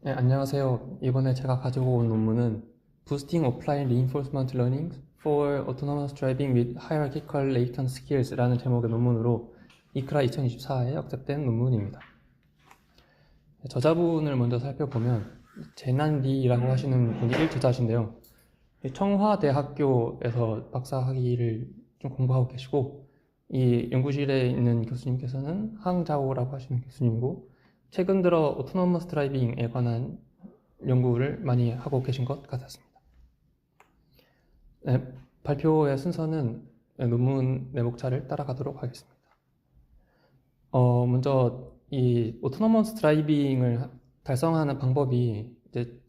네, 안녕하세요. 이번에 제가 가지고 온 논문은 Boosting Offline Reinforcement Learning for Autonomous Driving with Hierarchical Latent Skills 라는 제목의 논문으로 이크라 2024에 억cep된 논문입니다. 저자분을 먼저 살펴보면 제난리라고 하시는 분이 1저자신데요. 청화대학교에서 박사학위를 좀 공부하고 계시고 이 연구실에 있는 교수님께서는 항자오라고 하시는 교수님이고 최근 들어 오토노머스 드라이빙에 관한 연구를 많이 하고 계신 것 같았습니다. 네, 발표의 순서는 논문 내목차를 따라가도록 하겠습니다. 먼저 이 오토노머스 드라이빙을 달성하는 방법이 이제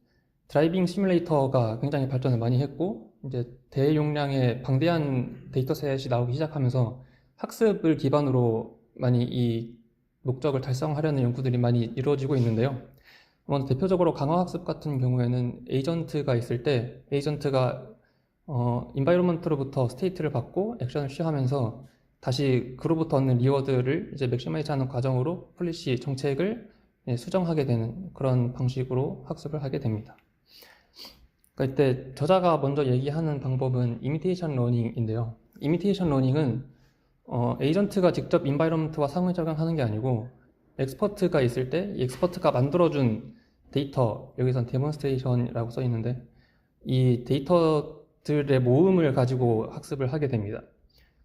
드라이빙 시뮬레이터가 굉장히 발전을 많이 했고 이제 대용량의 방대한 데이터셋이 나오기 시작하면서 학습을 기반으로 많이 이 목적을 달성하려는 연구들이 많이 이루어지고 있는데요. 먼저 대표적으로 강화학습 같은 경우에는 에이전트가 있을 때 에이전트가 인바이로먼트로부터 스테이트를 받고 액션을 취하면서 다시 그로부터 얻는 리워드를 이제 맥시마이즈하는 과정으로 폴리시 정책을 수정하게 되는 그런 방식으로 학습을 하게 됩니다. 그러니까 이때 저자가 먼저 얘기하는 방법은 이미테이션 러닝인데요. 이미테이션 러닝은 에이전트가 직접 인바이러먼트와 상호작용하는 게 아니고 엑스퍼트가 있을 때 이 엑스퍼트가 만들어준 데이터, 여기선 데몬스트레이션이라고 써 있는데 이 데이터들의 모음을 가지고 학습을 하게 됩니다.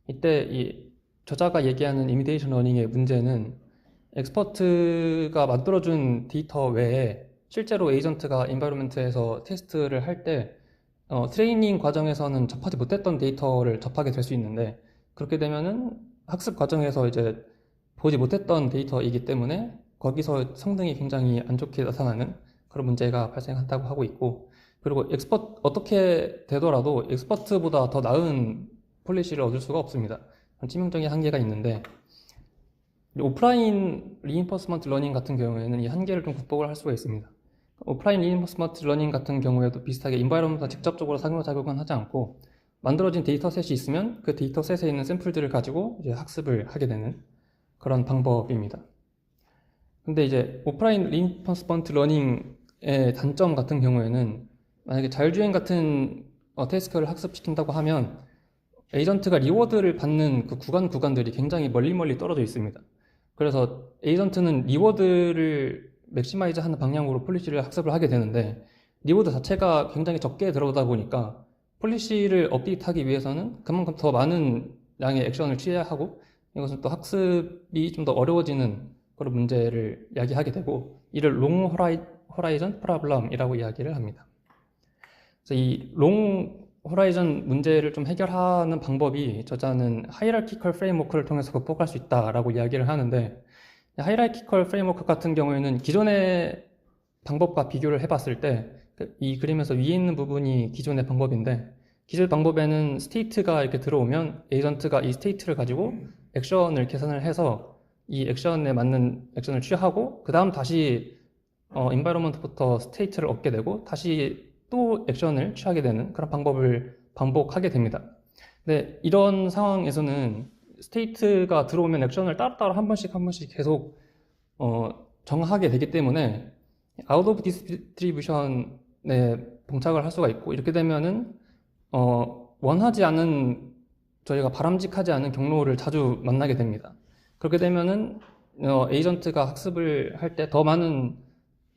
이때 이 저자가 얘기하는 이미테이션 러닝의 문제는 엑스퍼트가 만들어준 데이터 외에 실제로 에이전트가 인바이러먼트에서 테스트를 할 때 트레이닝 과정에서는 접하지 못했던 데이터를 접하게 될 수 있는데 그렇게 되면은 학습 과정에서 이제 보지 못했던 데이터이기 때문에 거기서 성능이 굉장히 안 좋게 나타나는 그런 문제가 발생한다고 하고 있고 그리고 어떻게 되더라도 엑스퍼트보다 더 나은 폴리시를 얻을 수가 없습니다. 치명적인 한계가 있는데 오프라인 리인포스먼트 러닝 같은 경우에는 이 한계를 좀 극복을 할 수가 있습니다. 오프라인 리인포스먼트 러닝 같은 경우에도 비슷하게 인바이러먼트가 직접적으로 상호작용은 하지 않고 만들어진 데이터셋이 있으면 그 데이터셋에 있는 샘플들을 가지고 이제 학습을 하게 되는 그런 방법입니다. 근데 이제 오프라인 리인포스먼트 러닝의 단점 같은 경우에는 만약에 자율주행 같은 태스크를 학습시킨다고 하면 에이전트가 리워드를 받는 그 구간들이 굉장히 멀리 떨어져 있습니다. 그래서 에이전트는 리워드를 맥시마이즈 하는 방향으로 폴리시를 학습을 하게 되는데 리워드 자체가 굉장히 적게 들어오다 보니까 폴리시를 업데이트하기 위해서는 그만큼 더 많은 양의 액션을 취해야 하고 이것은 또 학습이 좀 더 어려워지는 그런 문제를 이야기하게 되고 이를 롱 호라이전 프로블럼이라고 이야기를 합니다. 그래서 이 롱 호라이전 문제를 좀 해결하는 방법이 저자는 하이라키컬 프레임워크를 통해서 극복할 수 있다라고 이야기를 하는데 하이라키컬 프레임워크 같은 경우에는 기존의 방법과 비교를 해봤을 때 이 그림에서 위에 있는 부분이 기존의 방법인데 기존 방법에는 스테이트가 이렇게 들어오면 에이전트가 이 스테이트를 가지고 액션을 계산을 해서 이 액션에 맞는 액션을 취하고 그 다음 다시 인바이러먼트부터 스테이트를 얻게 되고 다시 또 액션을 취하게 되는 그런 방법을 반복하게 됩니다. 근데 이런 상황에서는 스테이트가 들어오면 액션을 따로따로 한 번씩 계속 정하게 되기 때문에 아웃 오브 디스트리뷰션에 봉착을 할 수가 있고 이렇게 되면은 원하지 않은 저희가 바람직하지 않은 경로를 자주 만나게 됩니다. 그렇게 되면은 에이전트가 학습을 할 때 더 많은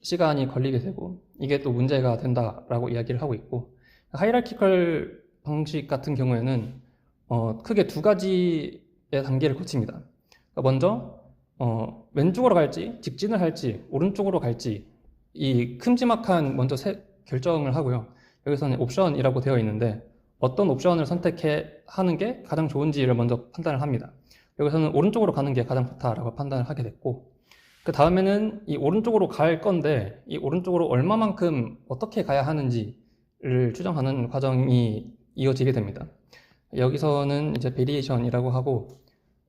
시간이 걸리게 되고 이게 또 문제가 된다라고 이야기를 하고 있고 하이라키컬 방식 같은 경우에는 크게 두 가지의 단계를 거칩니다. 그러니까 먼저 왼쪽으로 갈지 직진을 할지 오른쪽으로 갈지 이 큼지막한 먼저 결정을 하고요. 여기서는 옵션이라고 되어 있는데 어떤 옵션을 하는 게 가장 좋은지를 먼저 판단을 합니다. 여기서는 오른쪽으로 가는 게 가장 좋다라고 판단을 하게 됐고 그 다음에는 이 오른쪽으로 갈 건데 이 오른쪽으로 얼마만큼 어떻게 가야 하는지를 추정하는 과정이 이어지게 됩니다. 여기서는 이제 베리에이션이라고 하고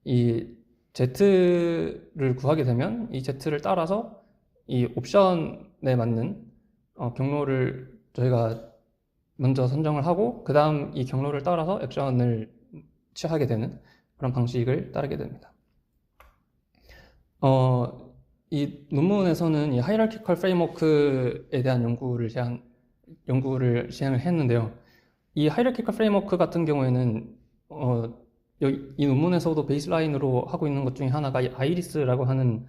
이 Z를 구하게 되면 이 Z를 따라서 이 옵션에 맞는 경로를 저희가 먼저 선정을 하고 그 다음 이 경로를 따라서 액션을 취하게 되는 그런 방식을 따르게 됩니다. 이 논문에서는 이 하이라키컬 프레임워크에 대한 연구를 진행을 했는데요. 이 하이라키컬 프레임워크 같은 경우에는 이 논문에서도 베이스라인으로 하고 있는 것 중에 하나가 이 아이리스라고 하는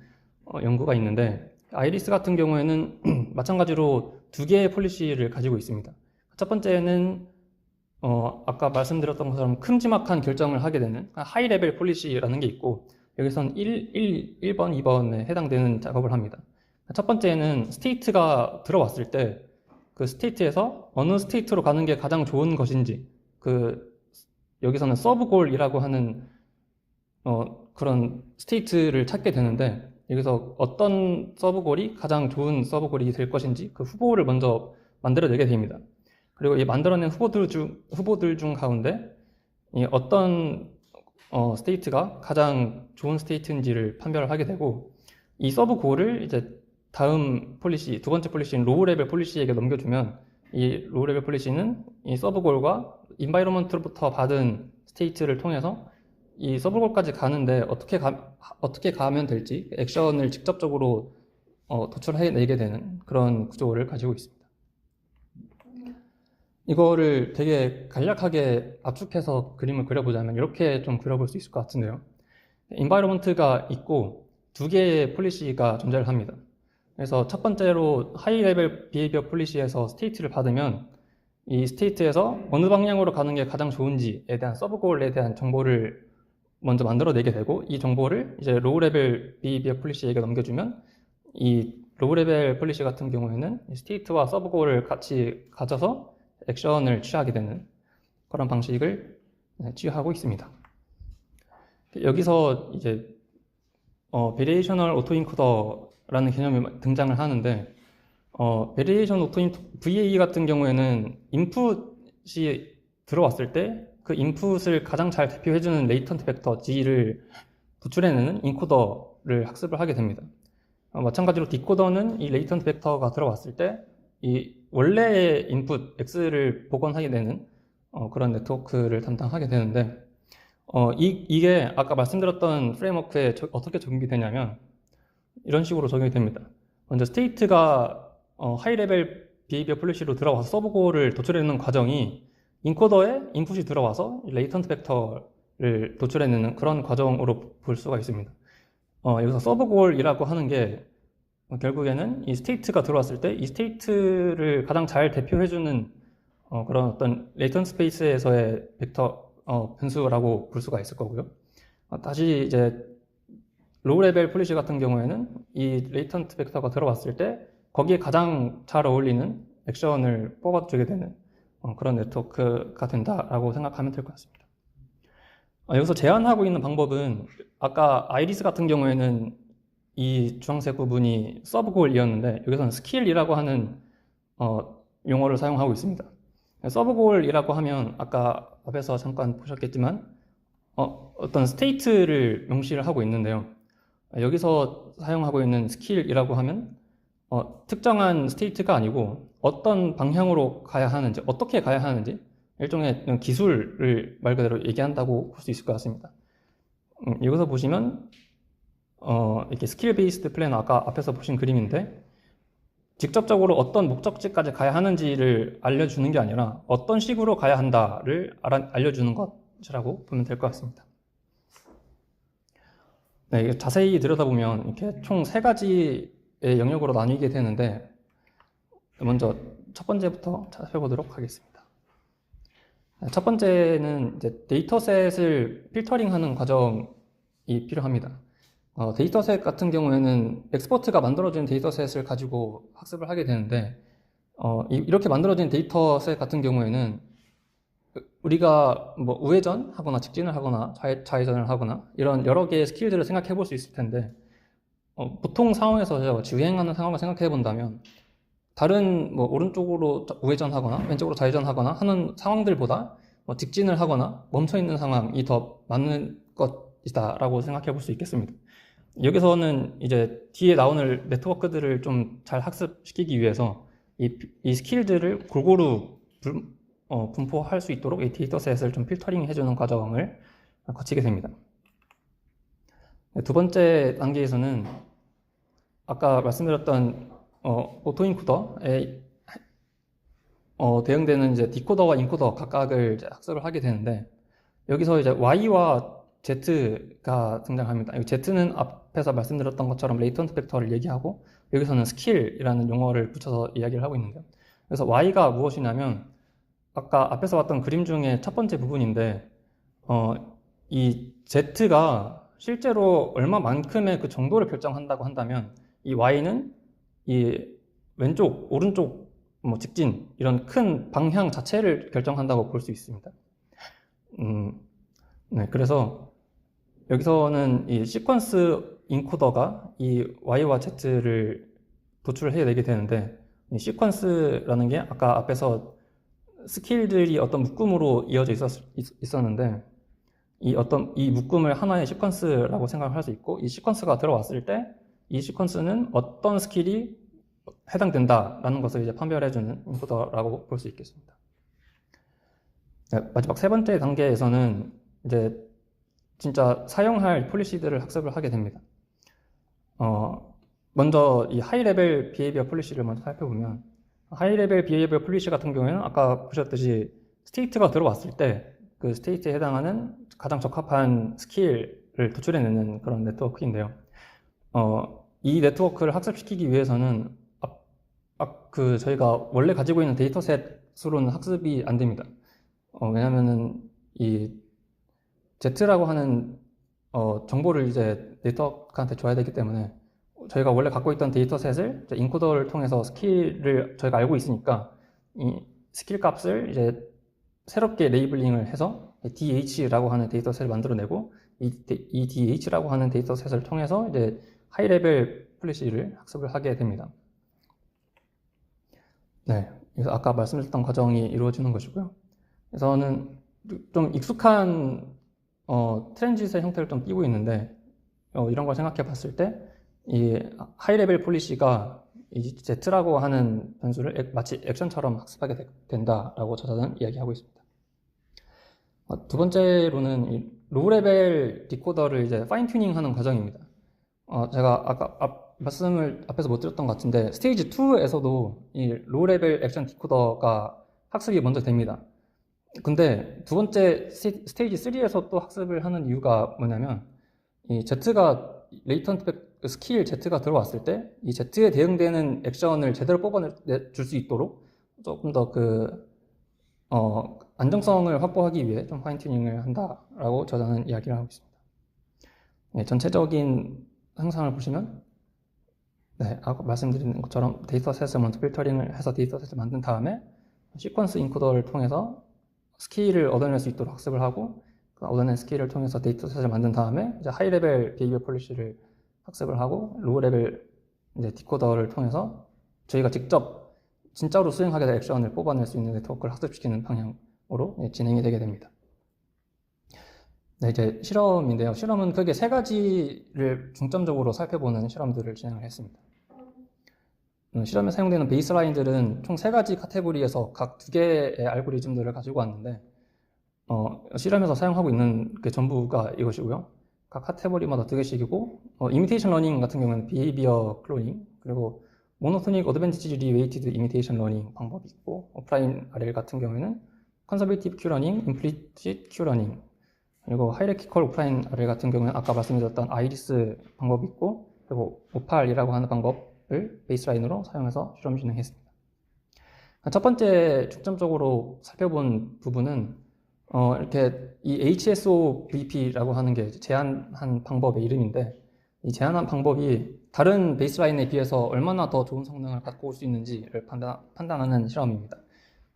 연구가 있는데, 아이리스 같은 경우에는 마찬가지로 두 개의 폴리시를 가지고 있습니다. 첫 번째는 아까 말씀드렸던 것처럼 큼지막한 결정을 하게 되는 하이 레벨 폴리시라는 게 있고, 여기선 1번, 2번에 해당되는 작업을 합니다. 첫 번째는 스테이트가 들어왔을 때 그 스테이트에서 어느 스테이트로 가는 게 가장 좋은 것인지, 여기서는 서브골이라고 하는 그런 스테이트를 찾게 되는데, 여기서 어떤 서브골이 가장 좋은 서브골이 될 것인지 그 후보를 먼저 만들어내게 됩니다. 그리고 이 만들어낸 후보들 중 가운데 어떤 스테이트가 가장 좋은 스테이트인지를 판별을 하게 되고, 이 서브골을 이제 다음 폴리시, 두 번째 폴리시인 로우 레벨 폴리시에게 넘겨주면, 이 로우 레벨 폴리시는 이 서브골과 인바이러먼트로부터 받은 스테이트를 통해서 이 서브골까지 가는데 어떻게 가면 될지 액션을 직접적으로 도출해내게 되는 그런 구조를 가지고 있습니다. 이거를 되게 간략하게 압축해서 그림을 그려보자면 이렇게 좀 그려볼 수 있을 것 같은데요. 인바이러먼트가 있고 두 개의 폴리시가 존재를 합니다. 그래서 첫 번째로 하이 레벨 비헤이비어 폴리시에서 스테이트를 받으면 이 스테이트에서 어느 방향으로 가는 게 가장 좋은지에 대한 서브골에 대한 정보를 먼저 만들어내게 되고, 이 정보를 이제 로우 레벨 비헤이비어 폴리시에게 넘겨주면 이 로우 레벨 폴리시 같은 경우에는 스테이트와 서브골을 같이 가져서 액션을 취하게 되는 그런 방식을 취하고 있습니다. 여기서 이제 베리에이셔널 오토인코더라는 개념이 등장을 하는데, 베리에이션 VAE 같은 경우에는 인풋이 들어왔을 때 그 인풋을 가장 잘 대표해주는 레이턴트 벡터 G를 도출해내는 인코더를 학습을 하게 됩니다. 마찬가지로 디코더는 이 레이턴트 벡터가 들어왔을 때 이 원래의 인풋 X를 복원하게 되는 그런 네트워크를 담당하게 되는데, 이게 아까 말씀드렸던 프레임워크에 어떻게 적용이 되냐면 이런 식으로 적용이 됩니다. 먼저 스테이트가 하이 레벨 비헤이비어 폴리시로 들어와서 서브골을 도출해내는 과정이 인코더에 인풋이 들어와서 레이턴트 벡터를 도출해내는 그런 과정으로 볼 수가 있습니다. 여기서 서브골이라고 하는 게 결국에는 이 스테이트가 들어왔을 때 이 스테이트를 가장 잘 대표해주는 그런 어떤 레이턴트 스페이스에서의 벡터 변수라고 볼 수가 있을 거고요. 다시 이제 로우 레벨 폴리시 같은 경우에는 이 레이턴트 벡터가 들어왔을 때 거기에 가장 잘 어울리는 액션을 뽑아주게 되는 그런 네트워크가 된다라고 생각하면 될 것 같습니다. 여기서 제안하고 있는 방법은 아까 아이리스 같은 경우에는 이 주황색 부분이 서브골이었는데 여기서는 스킬이라고 하는 용어를 사용하고 있습니다. 서브골이라고 하면 아까 앞에서 잠깐 보셨겠지만 어떤 스테이트를 명시를 하고 있는데요. 여기서 사용하고 있는 스킬이라고 하면 특정한 스테이트가 아니고 어떤 방향으로 가야 하는지, 어떻게 가야 하는지 일종의 기술을 말 그대로 얘기한다고 볼 수 있을 것 같습니다. 여기서 보시면 이렇게 스킬 베이스드 플래너, 아까 앞에서 보신 그림인데 직접적으로 어떤 목적지까지 가야 하는지를 알려주는 게 아니라 어떤 식으로 가야 한다를 알려주는 것이라고 보면 될 것 같습니다. 네, 자세히 들여다보면 이렇게 총 3가지의 영역으로 나뉘게 되는데, 먼저 첫 번째부터 살펴보도록 하겠습니다. 첫 번째는 이제 데이터셋을 필터링하는 과정이 필요합니다. 데이터셋 같은 경우에는 엑스퍼트가 만들어진 데이터셋을 가지고 학습을 하게 되는데, 이렇게 만들어진 데이터셋 같은 경우에는 우리가 뭐 우회전 하거나 직진을 하거나 좌회전을 하거나 이런 여러 개의 스킬들을 생각해 볼 수 있을 텐데, 보통 상황에서 주행하는 상황을 생각해 본다면 다른 뭐 오른쪽으로 우회전하거나 왼쪽으로 좌회전하거나 하는 상황들보다 직진을 하거나 멈춰 있는 상황이 더 맞는 것이다 라고 생각해 볼 수 있겠습니다. 여기서는 이제 뒤에 나오는 네트워크들을 좀 잘 학습시키기 위해서 이 스킬들을 골고루 분포할 수 있도록 이 데이터셋을 좀 필터링 해주는 과정을 거치게 됩니다. 두 번째 단계에서는 아까 말씀드렸던 오토인코더에 대응되는 이제 디코더와 인코더 각각을 이제 학습을 하게 되는데, 여기서 이제 Y와 Z가 등장합니다. 이 Z는 앞에서 말씀드렸던 것처럼 레이턴트 벡터를 얘기하고, 여기서는 스킬이라는 용어를 붙여서 이야기를 하고 있는데요. 그래서 Y가 무엇이냐면, 아까 앞에서 봤던 그림 중에 첫 번째 부분인데, 이 Z가 실제로 얼마만큼의 그 정도를 결정한다고 한다면, 이 Y는 이 왼쪽, 오른쪽, 뭐 직진, 이런 큰 방향 자체를 결정한다고 볼 수 있습니다. 네, 그래서 여기서는 이 시퀀스 인코더가 이 Y와 Z를 도출해내게 되는데, 이 시퀀스라는 게 아까 앞에서 스킬들이 어떤 묶음으로 이어져 있었는데, 이 묶음을 하나의 시퀀스라고 생각을 할 수 있고, 이 시퀀스가 들어왔을 때 이 시퀀스는 어떤 스킬이 해당된다라는 것을 이제 판별해주는 인코더라고 볼 수 있겠습니다. 네, 마지막 세 번째 단계에서는 이제 진짜 사용할 폴리시들을 학습을 하게 됩니다. 먼저 이 하이 레벨 비헤이비어 폴리시를 먼저 살펴보면, 하이 레벨 비헤이비어 폴리시 같은 경우에는 아까 보셨듯이 스테이트가 들어왔을 때 그 스테이트에 해당하는 가장 적합한 스킬을 도출해내는 그런 네트워크인데요. 이 네트워크를 학습시키기 위해서는 저희가 원래 가지고 있는 데이터셋으로는 학습이 안 됩니다. 왜냐면은 이 Z라고 하는 정보를 이제 네트워크한테 줘야 되기 때문에, 저희가 원래 갖고 있던 데이터셋을 인코더를 통해서 스킬을 저희가 알고 있으니까 이 스킬 값을 이제 새롭게 레이블링을 해서 DH라고 하는 데이터셋을 만들어내고, 이 DH라고 하는 데이터셋을 통해서 이제 하이 레벨 폴리시를 학습을 하게 됩니다. 네, 그래서 아까 말씀드렸던 과정이 이루어지는 것이고요. 그래서는 좀 익숙한 트랜짓의 형태를 좀 띄고 있는데, 이런 걸 생각해 봤을 때 이 하이 레벨 폴리시가 이 Z라고 하는 변수를 마치 액션처럼 학습하게 된다라고 저자는 이야기하고 있습니다. 두 번째로는 이 로우 레벨 디코더를 이제 파인 튜닝 하는 과정입니다. 제가 아까 말씀을 앞에서 못 드렸던 것 같은데, 스테이지 2에서도 이 로우 레벨 액션 디코더가 학습이 먼저 됩니다. 근데 두 번째 스테이지 3에서 또 학습을 하는 이유가 뭐냐면, 이 Z가 레이턴트 스킬 Z가 들어왔을 때 이 Z에 대응되는 액션을 제대로 뽑아줄 수 있도록 조금 더 안정성을 확보하기 위해 좀 파인 튜닝을 한다라고 저자는 이야기를 하고 있습니다. 네, 전체적인 형상을 보시면, 네, 아까 말씀드린 것처럼 데이터셋을 먼저 필터링을 해서 데이터셋을 만든 다음에 시퀀스 인코더를 통해서 스킬을 얻어낼 수 있도록 학습을 하고, 그 얻어낸 스킬을 통해서 데이터셋을 만든 다음에 이제 하이 레벨 비헤이비어 폴리시를 학습을 하고, 로우 레벨 이제 디코더를 통해서 저희가 직접 진짜로 수행하게 될 액션을 뽑아낼 수 있는 네트워크를 학습시키는 방향으로 진행이 되게 됩니다. 네, 이제 실험인데요. 실험은 크게 세 가지를 중점적으로 살펴보는 실험들을 진행을 했습니다. 실험에 사용되는 베이스라인들은 총 세 가지 카테고리에서 각 두 개의 알고리즘들을 가지고 왔는데, 실험에서 사용하고 있는 게 전부가 이것이고요. 각 카테고리마다 두 개씩이고, 이미테이션 러닝 같은 경우는 비헤이비어 클로닝, 그리고 모노토닉 어드밴티지 웨이티드 이미테이션 러닝 방법이 있고, 오프라인 RL 같은 경우에는 컨서베이티브 큐 러닝, 임플리시트 큐 러닝, 그리고 하이라키컬 오프라인 RL 같은 경우는 아까 말씀드렸던 아이리스 방법이 있고, 그리고 오팔이라고 하는 방법을 베이스라인으로 사용해서 실험 진행했습니다. 첫 번째 중점적으로 살펴본 부분은 이렇게 이 HSOVP라고 하는 게 제안한 방법의 이름인데, 이 제안한 방법이 다른 베이스라인에 비해서 얼마나 더 좋은 성능을 갖고 올 수 있는지를 판단하는 실험입니다.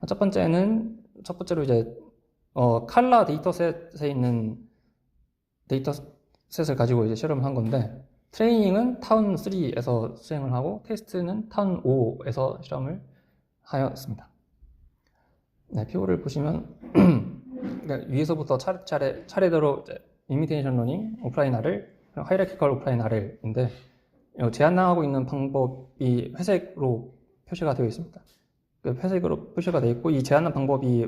첫 번째로 이제 칼라 데이터셋에 있는 데이터셋을 가지고 이제 실험을 한 건데, 트레이닝은 타운 3에서 수행을 하고 테스트는 타운 5에서 실험을 하였습니다. 네, 표를 보시면 그러니까 위에서부터 차례대로 이미테이션 러닝, 오프라인 RL, 하이라키컬 오프라인 RL인데, 제안하고 있는 방법이 회색으로 표시가 되어 있습니다. 회색으로 표시가 되어 있고, 이 제안한 방법이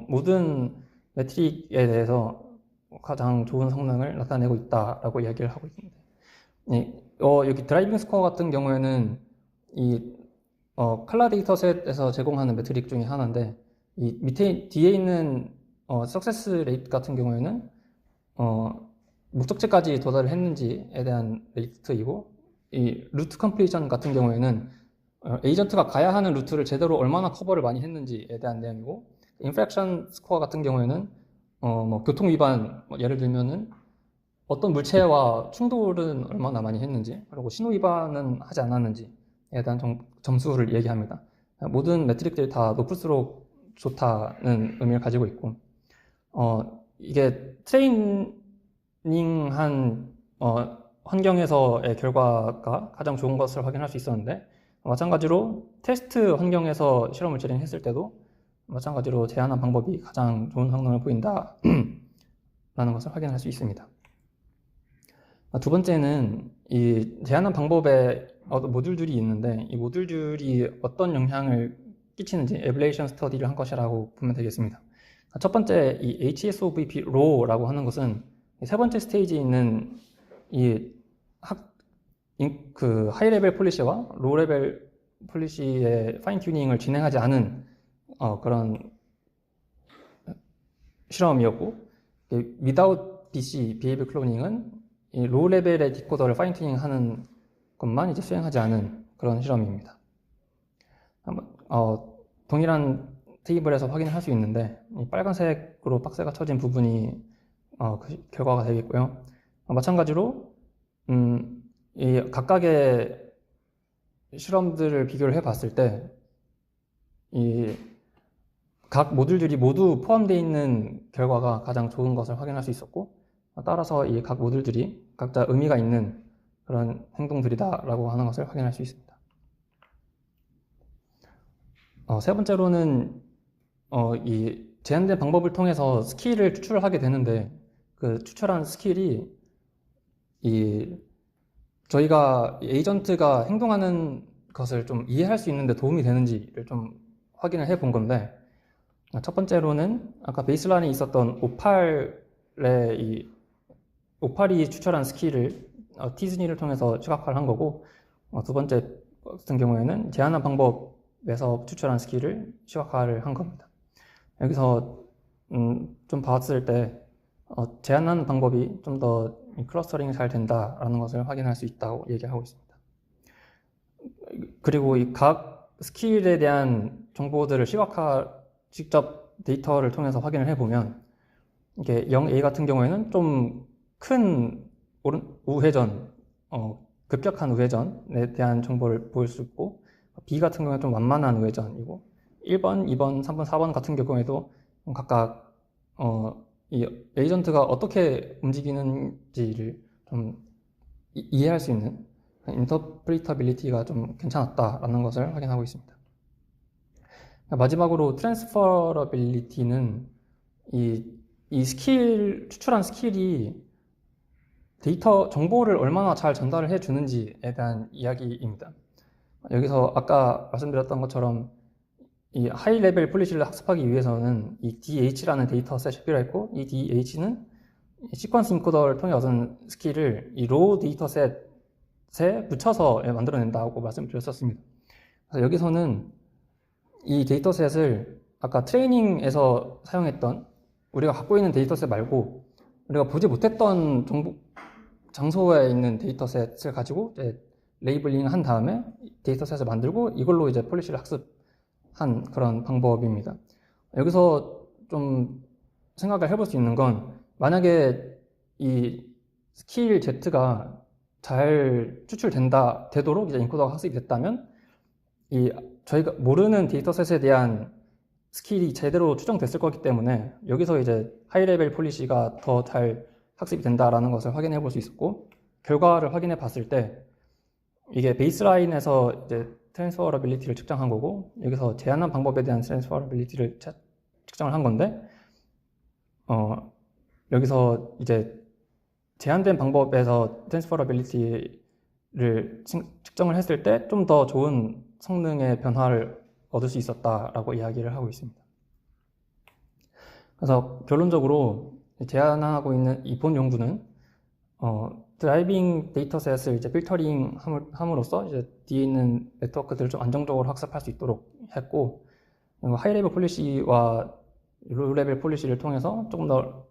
모든 매트릭에 대해서 가장 좋은 성능을 나타내고 있다라고 이야기를 하고 있습니다. 여기 드라이빙 스코어 같은 경우에는 이 칼라 데이터셋에서 제공하는 메트릭 중에 하나인데, 이 밑에 뒤에 있는 석세스 레이트 같은 경우에는 목적지까지 도달을 했는지에 대한 레이트이고, 이 루트 컴플리션 같은 경우에는 에이전트가 가야 하는 루트를 제대로 얼마나 커버를 많이 했는지에 대한 내용이고, 인프랙션 스코어 같은 경우에는 뭐 교통 위반, 예를 들면은 어떤 물체와 충돌은 얼마나 많이 했는지, 그리고 신호 위반은 하지 않았는지에 대한 점수를 얘기합니다. 모든 메트릭들이 다 높을수록 좋다는 의미를 가지고 있고, 이게 트레이닝한 환경에서의 결과가 가장 좋은 것을 확인할 수 있었는데, 마찬가지로 테스트 환경에서 실험을 진행했을 때도 마찬가지로 제한한 방법이 가장 좋은 성능을 보인다 라는 것을 확인할 수 있습니다. 두 번째는 이 제한한 방법에 모듈들이 있는데, 이 모듈들이 어떤 영향을 끼치는지 에밸리에이션 스터디를 한 것이라고 보면 되겠습니다. 첫 번째, 이 HSOVP RAW라고 하는 것은 세 번째 스테이지에 있는 이 하이 레벨 폴리시와 로우 레벨 폴리시의 파인 튜닝을 진행하지 않은 그런 실험이었고, without BC, Behavior Cloning은 이 로우 레벨의 디코더를 파인 튜닝 하는 것만 이제 수행하지 않은 그런 실험입니다. 동일한 테이블에서 확인을 할 수 있는데, 이 빨간색으로 박스가 쳐진 부분이 그 결과가 되겠고요. 마찬가지로 이 각각의 실험들을 비교를 해봤을 때 이 각 모듈들이 모두 포함되어 있는 결과가 가장 좋은 것을 확인할 수 있었고, 따라서 이 각 모듈들이 각자 의미가 있는 그런 행동들이다라고 하는 것을 확인할 수 있습니다. 세 번째로는 이 제한된 방법을 통해서 스킬을 추출하게 되는데, 그 추출한 스킬이 저희가 에이전트가 행동하는 것을 좀 이해할 수 있는데 도움이 되는지를 좀 확인을 해본 건데, 첫 번째로는 아까 베이스라인에 있었던 오팔이 추출한 스킬을 티즈니를 통해서 시각화를 한 거고, 두 번째 같은 경우에는 제한한 방법에서 추출한 스킬을 시각화를 한 겁니다. 여기서 좀 봤을 때 제한하는 방법이 좀 더 클러스터링이 잘 된다라는 것을 확인할 수 있다고 얘기하고 있습니다. 그리고 이 각 스킬에 대한 정보들을 직접 데이터를 통해서 확인을 해보면, 이게 0A 같은 경우에는 좀 큰 우회전, 급격한 우회전에 대한 정보를 보일 수 있고, B 같은 경우에는 좀 완만한 우회전이고, 1번, 2번, 3번, 4번 같은 경우에도 각각 이 에이전트가 어떻게 움직이는지를 좀 이해할 수 있는 인터프리터빌리티가 좀 괜찮았다라는 것을 확인하고 있습니다. 마지막으로 트랜스퍼러빌리티는 이 추출한 스킬이 데이터 정보를 얼마나 잘 전달을 해 주는지에 대한 이야기입니다. 여기서 아까 말씀드렸던 것처럼 이 하이 레벨 폴리시를 학습하기 위해서는 이 DH라는 데이터셋이 필요했고, 이 DH는 시퀀스 인코더를 통해 얻은 스킬을 이 로우 데이터셋에 붙여서 만들어낸다고 말씀드렸었습니다. 그래서 여기서는 이 데이터셋을 아까 트레이닝에서 사용했던 우리가 갖고 있는 데이터셋 말고 우리가 보지 못했던 장소에 있는 데이터셋을 가지고 이제 레이블링 한 다음에 데이터셋을 만들고 이걸로 이제 폴리시를 학습한 그런 방법입니다. 여기서 좀 생각을 해볼 수 있는 건, 만약에 이 스킬 Z가 잘 되도록 이제 인코더가 학습이 됐다면, 저희가 모르는 데이터셋에 대한 스킬이 제대로 추정됐을 거기 때문에 여기서 이제 하이 레벨 폴리시가 더 잘 학습이 된다라는 것을 확인해 볼 수 있었고, 결과를 확인해 봤을 때 이게 베이스라인에서 이제 트랜스퍼러빌리티를 측정한 거고, 여기서 제한한 방법에 대한 트랜스퍼러빌리티를 측정을 한 건데, 여기서 이제 제한된 방법에서 트랜스퍼러빌리티를 측정을 했을 때 좀 더 좋은 성능의 변화를 얻을 수 있었다라고 이야기를 하고 있습니다. 그래서 결론적으로 제안하고 있는 이 본 연구는 드라이빙 데이터셋을 이제 필터링 함으로써 이제 뒤에 있는 네트워크들을 좀 안정적으로 학습할 수 있도록 했고, 하이 레벨 폴리시와 로 레벨 폴리시를 통해서 조금 더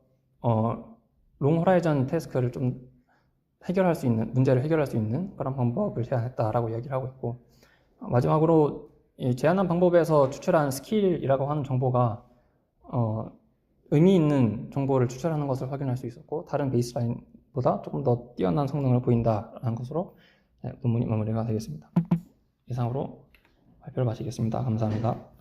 롱 호라이전 태스크를 좀 해결할 수 있는, 문제를 해결할 수 있는 그런 방법을 제안했다라고 얘기를 하고 있고, 마지막으로 이 제안한 방법에서 추출한 스킬이라고 하는 정보가 의미 있는 정보를 추출하는 것을 확인할 수 있었고, 다른 베이스라인보다 조금 더 뛰어난 성능을 보인다라는 것으로 논문이 마무리가 되겠습니다. 이상으로 발표를 마치겠습니다. 감사합니다.